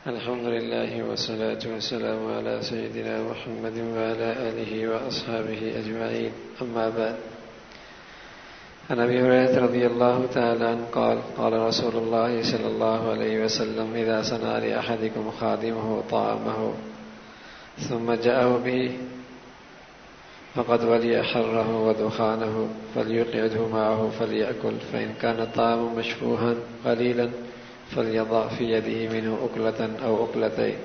الحمد لله والصلاة والسلام على سيدنا محمد وعلى آله وأصحابه أجمعين، أما بعد. عن أبي هريرة رضي الله تعالى عنه قال قال رسول الله صلى الله عليه وسلم: إذا صنع لأحدكم خادمه طعامه ثم جاءه به فقد ولي حره ودخانه فليقعده معه فليأكل، فإن كان الطعام مشفوها قليلا فليضع في يده منه أكلة أو أكلتين.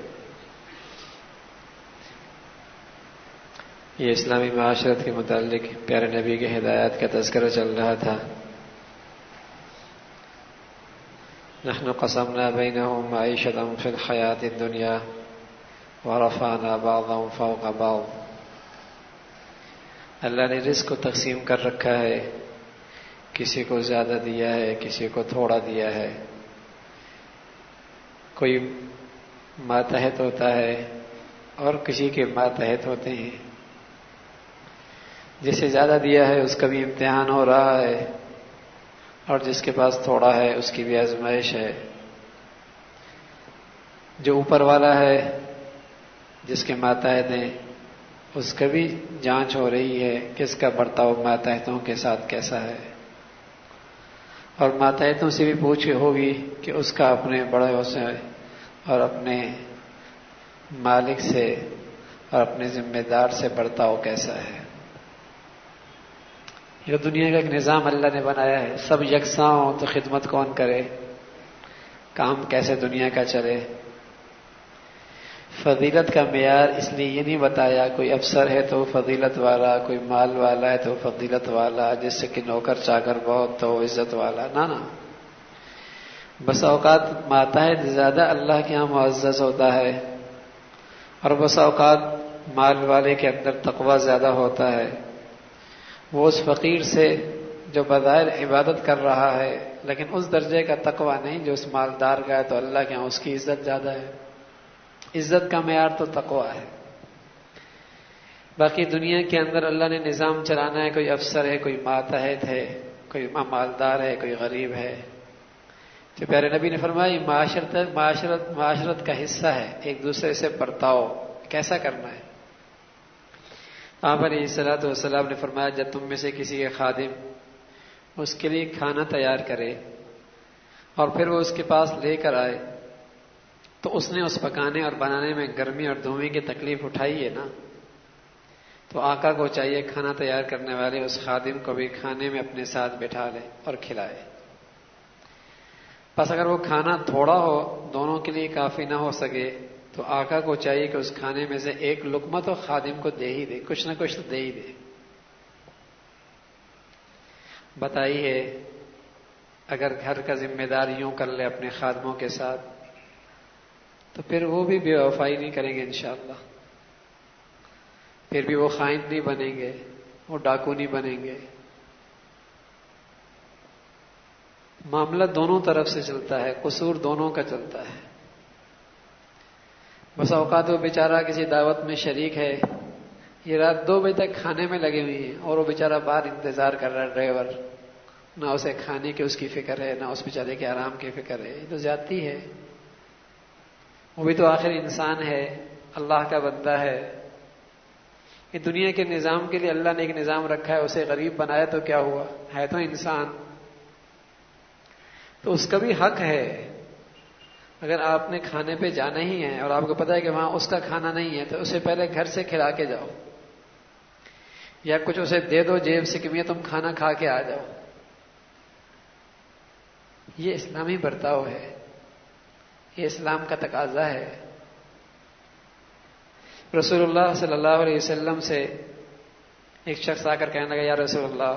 یہ اسلامی معاشرت کے متعلق پیارے نبی کی ہدایات کا تذکرہ چل رہا تھا. نحن قسمنا بينهم معيشتهم في الحياة الدنيا ورفعنا بعضهم فوق بعض. اللہ نے رزق کو تقسیم کر رکھا ہے، کسی کو زیادہ دیا ہے، کسی کو تھوڑا دیا ہے. کوئی ماتحت ہوتا ہے اور کسی کے ماتحت ہوتے ہیں. جسے زیادہ دیا ہے اس کا بھی امتحان ہو رہا ہے، اور جس کے پاس تھوڑا ہے اس کی بھی آزمائش ہے. جو اوپر والا ہے، جس کے ماتحت ہیں، اس کا بھی جانچ ہو رہی ہے کہ اس کا برتاؤ ماتحتوں کے ساتھ کیسا ہے. اور ماتحتوں سے بھی پوچھ ہوگی کہ اس کا اپنے بڑوں سے اور اپنے مالک سے اور اپنے ذمہ دار سے برتاؤ کیسا ہے. یہ دنیا کا ایک نظام اللہ نے بنایا ہے، سب یکساں ہوں تو خدمت کون کرے، کام کیسے دنیا کا چلے. فضیلت کا معیار اس لیے یہ نہیں بتایا کوئی افسر ہے تو فضیلت والا، کوئی مال والا ہے تو فضیلت والا، جس سے کہ نوکر چاکر بہت تو عزت والا. نہ بس اوقات ماتحت زیادہ اللہ کے ہاں معزز ہوتا ہے، اور بس اوقات مال والے کے اندر تقوی زیادہ ہوتا ہے. وہ اس فقیر سے جو بظاہر عبادت کر رہا ہے لیکن اس درجے کا تقوی نہیں جو اس مالدار کا ہے، تو اللہ کے ہاں اس کی عزت زیادہ ہے. عزت کا معیار تو تقوی ہے. باقی دنیا کے اندر اللہ نے نظام چلانا ہے، کوئی افسر ہے، کوئی ماتحت ہے، کوئی مالدار ہے، کوئی غریب ہے. تو پیارے نبی نے فرمایا معاشرت کا حصہ ہے، ایک دوسرے سے برتاؤ کیسا کرنا ہے. آپ علیہ الصلوۃ والسلام نے فرمایا جب تم میں سے کسی کے خادم اس کے لیے کھانا تیار کرے اور پھر وہ اس کے پاس لے کر آئے تو اس نے اس پکانے اور بنانے میں گرمی اور دھویں کی تکلیف اٹھائی ہے نا، تو آقا کو چاہیے کھانا تیار کرنے والے اس خادم کو بھی کھانے میں اپنے ساتھ بٹھا لے اور کھلائے. بس اگر وہ کھانا تھوڑا ہو، دونوں کے لیے کافی نہ ہو سکے، تو آقا کو چاہیے کہ اس کھانے میں سے ایک لقمہ تو خادم کو دے ہی دے، کچھ نہ کچھ تو دے ہی دے. بتائیے اگر گھر کا ذمہ دار یوں کر لے اپنے خادموں کے ساتھ تو پھر وہ بھی بے وفائی نہیں کریں گے انشاءاللہ. پھر بھی وہ خائن نہیں بنیں گے، وہ ڈاکو نہیں بنیں گے. معاملہ دونوں طرف سے چلتا ہے، قصور دونوں کا چلتا ہے. بس اوقات وہ بیچارہ کسی دعوت میں شریک ہے، یہ رات 2 بجے تک کھانے میں لگے ہوئی ہیں اور وہ بیچارہ باہر انتظار کر رہا ہے ڈرائیور. نہ اسے کھانے کی اس کی فکر ہے، نہ اس بیچارے کے آرام کی فکر ہے. یہ تو زیادتی ہے. وہ بھی تو آخر انسان ہے، اللہ کا بندہ ہے. یہ دنیا کے نظام کے لیے اللہ نے ایک نظام رکھا ہے، اسے غریب بنایا تو کیا ہوا، ہے تو انسان. تو اس کا بھی حق ہے. اگر آپ نے کھانے پہ جانا ہی ہے اور آپ کو پتا ہے کہ وہاں اس کا کھانا نہیں ہے، تو اسے پہلے گھر سے کھلا کے جاؤ، یا کچھ اسے دے دو جیب سے کہ میں تم کھانا کھا کے آ جاؤ. یہ اسلامی برتاؤ ہے، یہ اسلام کا تقاضا ہے. رسول اللہ صلی اللہ علیہ وسلم سے ایک شخص آ کر کہنے لگا: یا رسول اللہ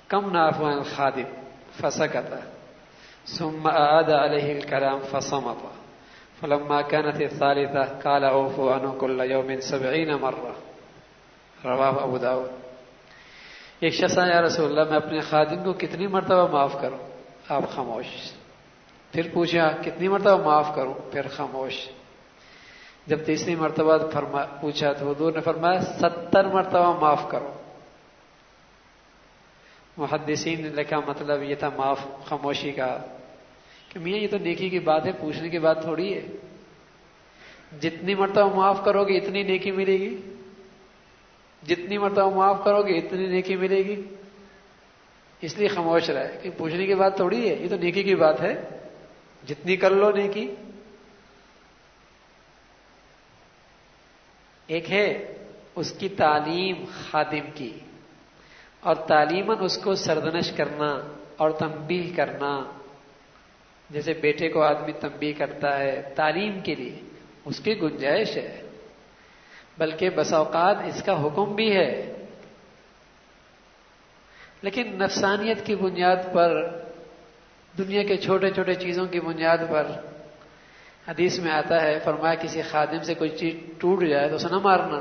کم نعفو عن الخادم، فسکت ثم اعاد علیہ الکلام فصمت فلما كانت الثالثة قال اوفوا عنه كل يوم 70 مرة. رواہ ابو داؤد. ایک شخص آیا: یا رسول اللہ میں اپنے خادم کو کتنی مرتبہ معاف کروں؟ آپ خاموش. پھر پوچھا کتنی مرتبہ معاف کروں؟ پھر خاموش. جب تیسری مرتبہ پوچھا تو حضور نے فرمایا 70 مرتبہ معاف کرو. محدثین نے لکھا مطلب یہ تھا خاموشی کا، کہ میاں یہ تو نیکی کی بات ہے، پوچھنے کی بات تھوڑی ہے. جتنی مرتبہ معاف کرو گے اتنی نیکی ملے گی، جتنی مرتبہ معاف کرو گے اتنی نیکی ملے گی، اس لیے خاموش رہے کہ پوچھنے کی بات تھوڑی ہے، یہ تو نیکی کی بات ہے، جتنی کر لو نیکی۔ ایک ہے اس کی تعلیم خادم کی، اور تعلیماً اس کو سرزنش کرنا اور تنبیہ کرنا، جیسے بیٹے کو آدمی تنبیہ کرتا ہے تعلیم کے لیے، اس کی گنجائش ہے، بلکہ بسا اوقات اس کا حکم بھی ہے، لیکن نفسانیت کی بنیاد پر، دنیا کے چھوٹے چھوٹے چیزوں کی بنیاد پر، حدیث میں آتا ہے فرمایا کسی خادم سے کوئی چیز ٹوٹ جائے تو اسے نہ مارنا،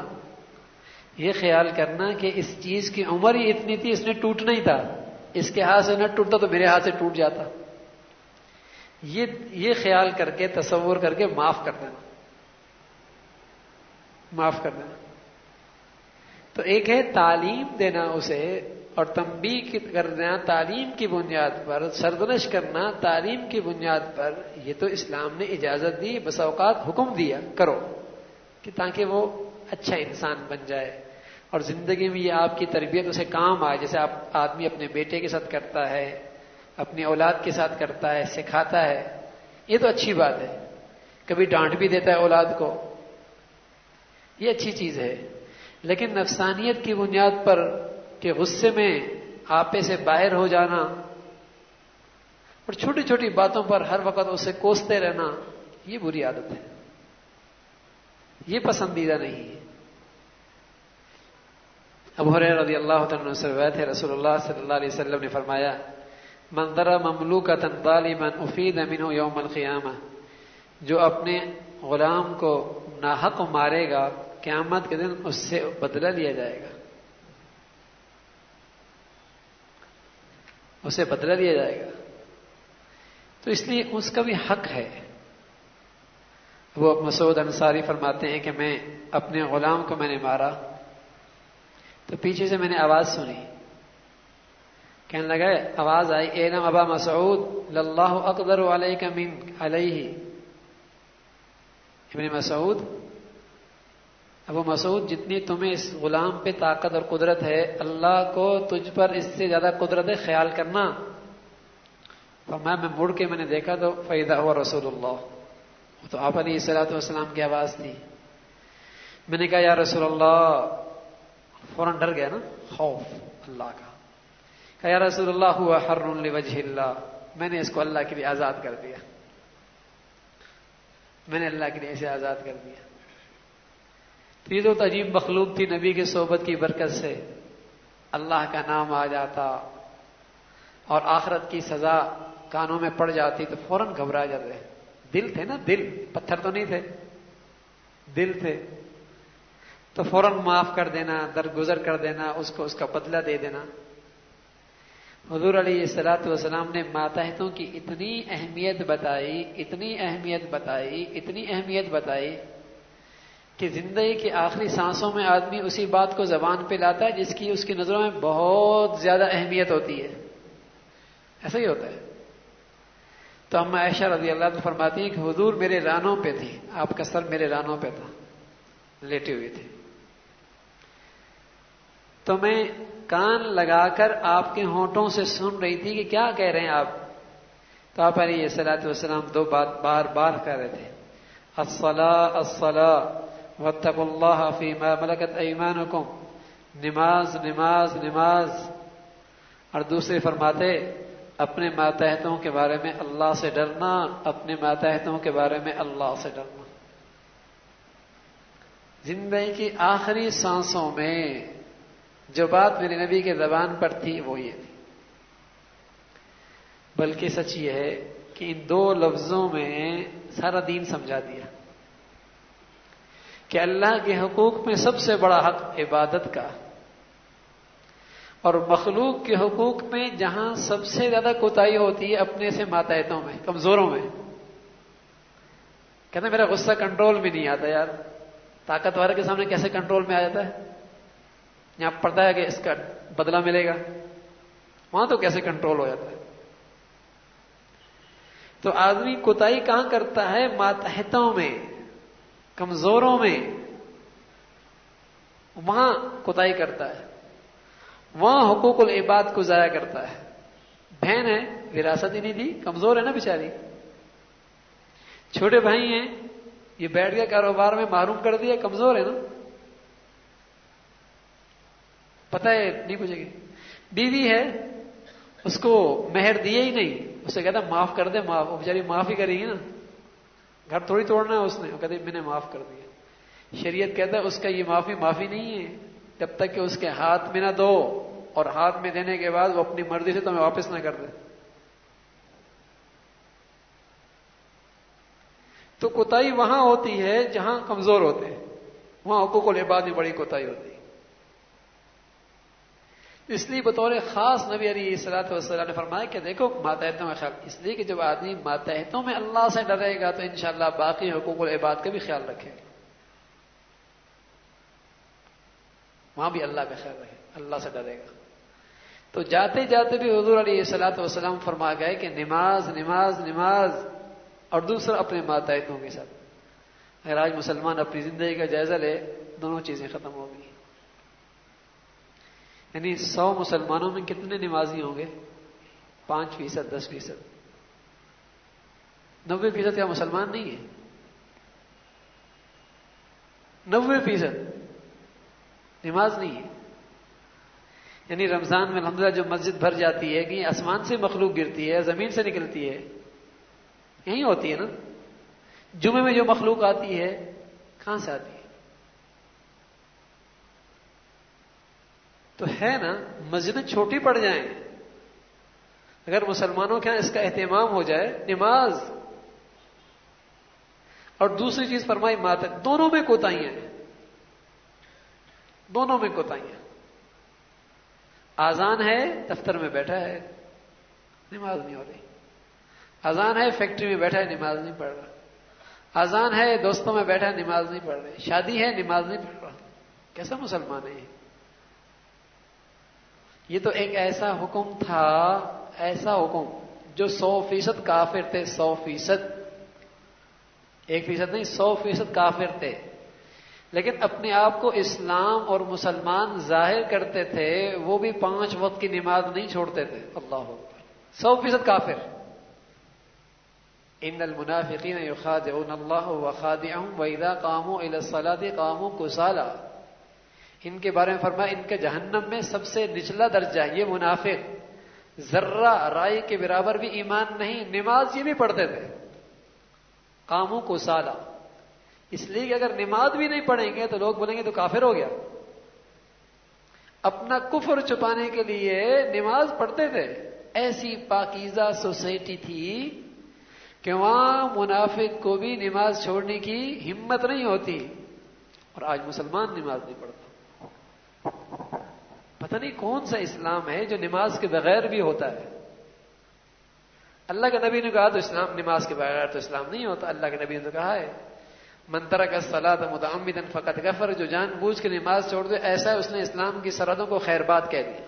یہ خیال کرنا کہ اس چیز کی عمر ہی اتنی تھی، اس نے ٹوٹنا ہی تھا، اس کے ہاتھ سے نہ ٹوٹتا تو میرے ہاتھ سے ٹوٹ جاتا، یہ خیال کر کے تصور کر کے معاف کر دینا، معاف کر دینا۔ تو ایک ہے تعلیم دینا اسے اور تنبیہ کر دینا تعلیم کی بنیاد پر، سرزنش کرنا تعلیم کی بنیاد پر، یہ تو اسلام نے اجازت دی، بسا اوقات حکم دیا کرو، کہ تاکہ وہ اچھا انسان بن جائے اور زندگی میں یہ آپ کی تربیت اسے کام آئے، جیسے آپ آدمی اپنے بیٹے کے ساتھ کرتا ہے، اپنی اولاد کے ساتھ کرتا ہے، سکھاتا ہے، یہ تو اچھی بات ہے، کبھی ڈانٹ بھی دیتا ہے اولاد کو، یہ اچھی چیز ہے، لیکن نفسانیت کی بنیاد پر کہ غصے میں آپے سے باہر ہو جانا اور چھوٹی چھوٹی باتوں پر ہر وقت اسے کوستے رہنا، یہ بری عادت ہے، یہ پسندیدہ نہیں ہے۔ ابو ہریرہ رضی اللہ تعالیٰ عنہ سے روایت ہے، رسول اللہ صلی اللہ علیہ وسلم نے فرمایا من ضرب مملوکۃ ظالما افید منہ یوم القیامہ، جو اپنے غلام کو ناحق مارے گا قیامت کے دن اس سے بدلہ لیا جائے گا، اسے بدلہ لیا جائے گا، تو اس لیے اس کا بھی حق ہے۔ وہ مسعود انصاری فرماتے ہیں کہ میں اپنے غلام کو میں نے مارا تو پیچھے سے میں نے آواز سنی، کہنے لگا، آواز آئی، اعلم ابا مسعود للہ اقدر علیک من علیہ، ابن مسعود، ابو مسعود جتنی تمہیں اس غلام پہ طاقت اور قدرت ہے، اللہ کو تجھ پر اس سے زیادہ قدرت ہے، خیال کرنا۔ فرمایا میں مڑ کے میں نے دیکھا تو فَإِذَا هُوَ رسول اللہ، تو آپ علیہ الصلوۃ والسلام کی آواز تھی۔ میں نے کہا یا رسول اللہ، فوراً ڈر گیا نا، خوف اللہ کا، کہا یا رسول اللہ هو حر لوجہ اللہ، میں نے اس کو اللہ کے لیے آزاد کر دیا، میں نے اللہ کے لیے اسے آزاد کر دیا۔ تو یہ تو عجیب مخلوق تھی، نبی کی صحبت کی برکت سے اللہ کا نام آ جاتا اور آخرت کی سزا کانوں میں پڑ جاتی تو فوراً گھبرا جاتے، دل تھے نا، دل، پتھر تو نہیں تھے، دل تھے، تو فوراً معاف کر دینا، درگزر کر دینا، اس کو اس کا بدلہ دے دینا۔ حضور علیہ الصلوۃ والسلام نے ماتحتوں کی اتنی اہمیت بتائی، اتنی اہمیت بتائی، اتنی اہمیت بتائی کہ زندگی کی آخری سانسوں میں آدمی اسی بات کو زبان پہ لاتا ہے جس کی اس کی نظروں میں بہت زیادہ اہمیت ہوتی ہے، ایسا ہی ہوتا ہے۔ تو اما عائشہ رضی اللہ عنہ فرماتی ہیں کہ حضور میرے رانوں پہ تھی، آپ کا سر میرے رانوں پہ تھا، لیٹے ہوئے تھے، تو میں کان لگا کر آپ کے ہونٹوں سے سن رہی تھی کہ کیا کہہ رہے ہیں آپ، تو آپ علیہ الصلوۃ والسلام دو بات بار بار کہہ رہے تھے، الصلاۃ الصلاۃ واتقوا اللہ فیما ملکت ایمانکم، نماز نماز نماز، اور دوسرے فرماتے اپنے ماتحتوں کے بارے میں اللہ سے ڈرنا، اپنے ماتحتوں کے بارے میں اللہ سے ڈرنا۔ زندگی کی آخری سانسوں میں جو بات میرے نبی کے زبان پر تھی وہ یہ تھی، بلکہ سچ یہ ہے کہ ان دو لفظوں میں سارا دین سمجھا دیا کہ اللہ کے حقوق میں سب سے بڑا حق عبادت کا، اور مخلوق کے حقوق میں جہاں سب سے زیادہ کوتاہی ہوتی ہے اپنے سے ماتحتوں میں، کمزوروں میں۔ کہتے ہیں میرا غصہ کنٹرول میں نہیں آتا یار، طاقتور کے سامنے کیسے کنٹرول میں آ جاتا ہے، یہاں پڑتا ہے کہ اس کا بدلہ ملے گا، وہاں تو کیسے کنٹرول ہو جاتا ہے۔ تو آدمی کوتاہی کہاں کرتا ہے؟ ماتحتوں میں، کمزوروں میں وہاں کوتاہی کرتا ہے، وہاں حقوق العباد کو ضائع کرتا ہے. بہن ہے، وراثت ہی نہیں دی، کمزور ہے نا بیچاری. چھوٹے بھائی ہیں، یہ بیٹھ گیا کاروبار میں، محروم کر دیا، کمزور ہے نا، پتہ ہے نہیں پوچھے گی. بیوی ہے، اس کو مہر دیے ہی نہیں، اسے کہتا معاف کر دے، معاف. وہ بیچاری معاف ہی کرے گی نا، گھر تھوڑی توڑنا ہے اس نے. وہ کہتے میں نے معاف کر دیا. شریعت کہتا ہے اس کا یہ معافی نہیں ہے جب تک کہ اس کے ہاتھ میں نہ دو، اور ہاتھ میں دینے کے بعد وہ اپنی مرضی سے تمہیں واپس نہ کر دے. تو کوتاہی وہاں ہوتی ہے جہاں کمزور ہوتے ہیں، وہاں حقوق العباد میں بڑی کوتاہی ہوتی ہے. اس لیے بطور خاص نبی علیہ الصلوۃ والسلام نے فرمایا کہ دیکھو ماتحتوں کا خیال، اس لیے کہ جب آدمی ماتحتوں میں اللہ سے ڈرے گا تو انشاءاللہ باقی حقوق العباد کا بھی خیال رکھے گا. وہاں بھی اللہ کا خیال رکھے، اللہ سے ڈرے گا. تو جاتے جاتے بھی حضور علیہ الصلوۃ والسلام فرما گئے کہ نماز نماز نماز، اور دوسرا اپنے ماتحتوں کے ساتھ. اگر آج مسلمان اپنی زندگی کا جائزہ لے، دونوں چیزیں ختم ہو گئی. یعنی 100 مسلمانوں میں کتنے نمازی ہوں گے؟ 5%، 10%. 90% کیا مسلمان نہیں ہے؟ 90% نماز نہیں ہے. یعنی رمضان میں الحمدللہ جو مسجد بھر جاتی ہے کہ آسمان سے مخلوق گرتی ہے، زمین سے نکلتی ہے، یہی ہوتی ہے نا. جمعے میں جو مخلوق آتی ہے کہاں سے آتی ہے؟ تو ہے نا، مسجدیں چھوٹی پڑ جائیں، اگر مسلمانوں کے یہاں اس کا اہتمام ہو جائے، نماز اور دوسری چیز فرمائی ماتحت، دونوں میں کوتاہیاں ہیں، دونوں میں کوتاہیاں. اذان ہے، دفتر میں بیٹھا ہے، نماز نہیں ہو رہی. اذان ہے، فیکٹری میں بیٹھا ہے، نماز نہیں پڑھ رہا. اذان ہے، دوستوں میں بیٹھا ہے، نماز نہیں پڑھ رہے. شادی ہے، نماز نہیں پڑھ رہا. کیسا مسلمان ہے یہ؟ یہ تو ایک ایسا حکم تھا، ایسا حکم جو 100% کافر تھے. 100%، 1% نہیں، 100% کافر تھے، لیکن اپنے آپ کو اسلام اور مسلمان ظاہر کرتے تھے. وہ بھی 5 وقت کی نماز نہیں چھوڑتے تھے. اللہ اکبر. 100% کافر. ان المنافقین یخادعون اللہ وخادعهم واذا قاموا الى الصلاة قاموا کسالى. ان کے بارے میں فرمایا ان کا جہنم میں سب سے نچلا درجہ ہے. یہ منافق ذرہ رائی کے برابر بھی ایمان نہیں. نماز یہ بھی پڑھتے تھے، قاموا کسالى. اس لیے کہ اگر نماز بھی نہیں پڑھیں گے تو لوگ بولیں گے تو کافر ہو گیا. اپنا کفر چھپانے کے لیے نماز پڑھتے تھے. ایسی پاکیزہ سوسائٹی تھی کہ وہاں منافق کو بھی نماز چھوڑنے کی ہمت نہیں ہوتی. اور آج مسلمان نماز نہیں پڑھتا. پتہ نہیں کون سا اسلام ہے جو نماز کے بغیر بھی ہوتا ہے. اللہ کے نبی نے کہا تو اسلام، نماز کے بغیر تو اسلام نہیں ہوتا. اللہ کے نبی نے تو کہا ہے من ترک الصلاۃ متعمدا فقد کفر. جو جان بوجھ کے نماز چھوڑ دے ایسا ہے اس نے اسلام کی سرحدوں کو خیرباد کہہ دیا.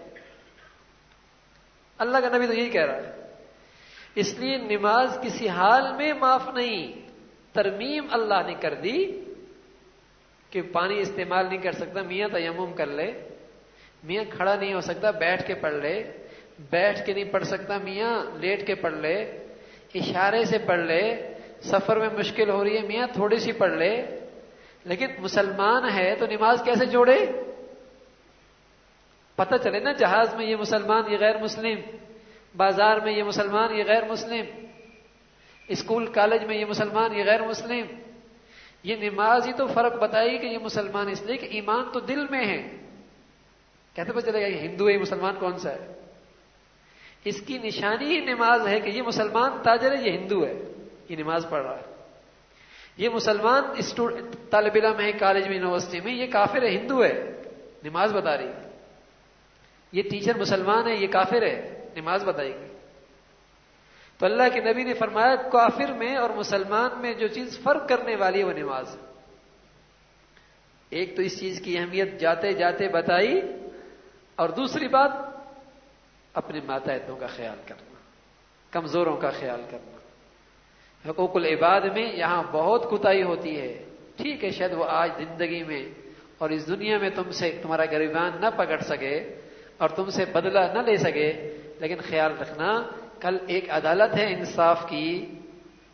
اللہ کا نبی تو یہی کہہ رہا ہے. اس لیے نماز کسی حال میں معاف نہیں. ترمیم اللہ نے کر دی کہ پانی استعمال نہیں کر سکتا، میاں تیمم کر لے. میاں کھڑا نہیں ہو سکتا، بیٹھ کے پڑھ لے. بیٹھ کے نہیں پڑھ سکتا، میاں لیٹ کے پڑھ لے. اشارے سے پڑھ لے. سفر میں مشکل ہو رہی ہے، میاں تھوڑی سی پڑھ لے. لیکن مسلمان ہے تو نماز کیسے جوڑے؟ پتہ چلے نا، جہاز میں یہ مسلمان یہ غیر مسلم، بازار میں یہ مسلمان یہ غیر مسلم، اسکول کالج میں یہ مسلمان یہ غیر مسلم. یہ نماز ہی تو فرق بتائے گی کہ یہ مسلمان، اس لیے کہ ایمان تو دل میں ہے. کیسے پتہ چلے گا یہ ہندو ہے یہ مسلمان کون سا ہے؟ اس کی نشانی ہی نماز ہے کہ یہ مسلمان تاجر ہے، یہ ہندو ہے، یہ نماز پڑھ رہا ہے. یہ مسلمان طالب علم ہے کالج میں یونیورسٹی میں، یہ کافر ہے، ہندو ہے، نماز بتا رہی ہے. یہ ٹیچر مسلمان ہے، یہ کافر ہے، نماز بتائے گی. تو اللہ کے نبی نے فرمایا کافر میں اور مسلمان میں جو چیز فرق کرنے والی ہے وہ نماز. ایک تو اس چیز کی اہمیت جاتے جاتے بتائی، اور دوسری بات اپنے ماتحتوں کا خیال کرنا، کمزوروں کا خیال کرنا. حقوق العباد میں یہاں بہت کوتاہی ہوتی ہے. ٹھیک ہے شاید وہ آج زندگی میں اور اس دنیا میں تم سے تمہارا گریبان نہ پکڑ سکے اور تم سے بدلہ نہ لے سکے، لیکن خیال رکھنا کل ایک عدالت ہے انصاف کی،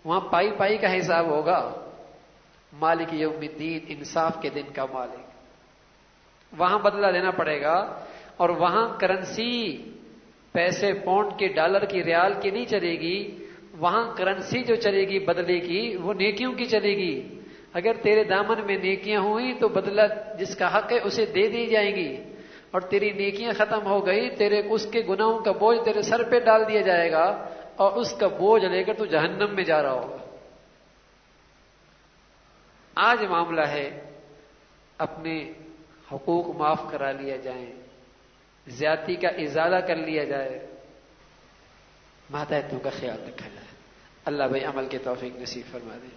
وہاں پائی پائی کا حساب ہوگا۔ مالک یوم الدین، انصاف کے دن کا مالک، وہاں بدلہ لینا پڑے گا۔ اور وہاں کرنسی پیسے پاؤنڈ کی، ڈالر کی، ریال کی نہیں چلے گی، وہاں کرنسی جو چلے گی بدلے کی وہ نیکیوں کی چلے گی۔ اگر تیرے دامن میں نیکیاں ہوئیں تو بدلہ جس کا حق ہے اسے دے دی جائیں گی، اور تیری نیکیاں ختم ہو گئی تیرے اس کے گناہوں کا بوجھ تیرے سر پہ ڈال دیا جائے گا، اور اس کا بوجھ لے کر تو جہنم میں جا رہا ہوگا۔ آج معاملہ ہے اپنے حقوق معاف کرا لیا جائیں، زیادتی کا ازالہ کر لیا جائے، ماتحتوں کا خیال رکھا جائے۔ اللہ بھائی عمل کے توفیق نصیب فرما دے۔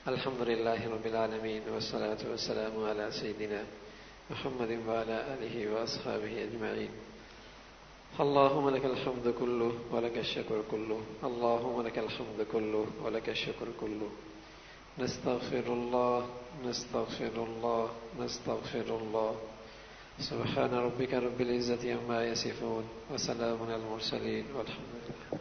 الحمدللہ رب العالمین والصلاة والسلام علی سیدنا محمد وعلى آله وأصحابه أجمعين۔ اللهم لك الحمد كله ولك الشكر كله، اللهم لك الحمد كله ولك الشكر كله، نستغفر الله نستغفر الله نستغفر الله، سبحان ربك رب العزة عما يصفون وسلام على المرسلين والحمد لله۔